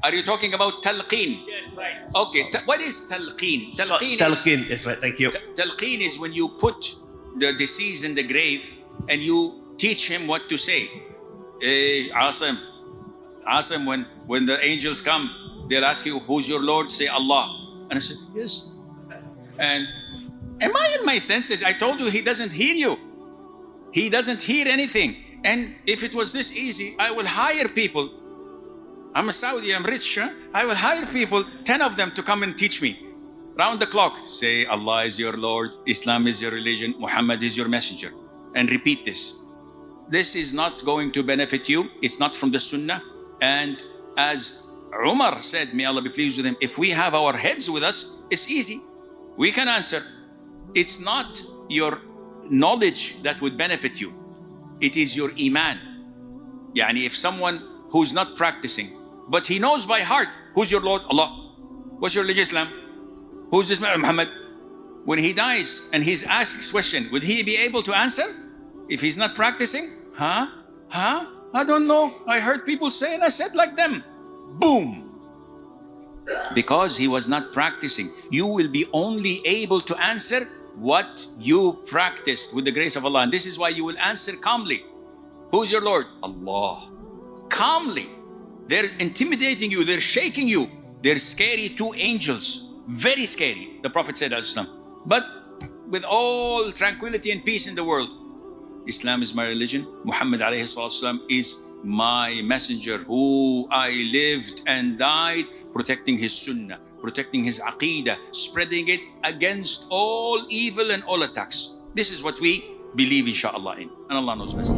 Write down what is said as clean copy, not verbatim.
Are you talking about Talqeen? Yes, right. Okay, what is Talqeen? Talqeen, yes, right, thank you. Talqeen is when you put the deceased in the grave and you teach him what to say. Asim, when the angels come, they'll ask you, who's your Lord? Say Allah. And I said, yes. And am I in my senses? I told you he doesn't hear you. He doesn't hear anything. And if it was this easy, I will hire people. I'm a Saudi, I'm rich. Huh? I will hire people, 10 of them to come and teach me. Round the clock, say Allah is your Lord, Islam is your religion, Muhammad is your messenger. And repeat this. This is not going to benefit you. It's not from the Sunnah. And as Umar said, may Allah be pleased with him, if we have our heads with us, it's easy. We can answer. It's not your knowledge that would benefit you. It is your iman. Yani if someone who's not practicing, but he knows by heart, who's your Lord? Allah. What's your religion? Islam. Who's this man? Muhammad. When he dies and he's asked this question, would he be able to answer? If he's not practicing? Huh? I don't know. I heard people say and I said like them. Boom. Because he was not practicing. You will be only able to answer what you practiced with the grace of Allah. And this is why you will answer calmly. Who's your Lord? Allah. Calmly. They're intimidating you. They're shaking you. They're scary two angels. Very scary. The Prophet said, but with all tranquility and peace in the world. Islam is my religion. Muhammad is my messenger who I lived and died protecting his sunnah, protecting his aqeedah, spreading it against all evil and all attacks. This is what we believe, inshaAllah, in. And Allah knows best.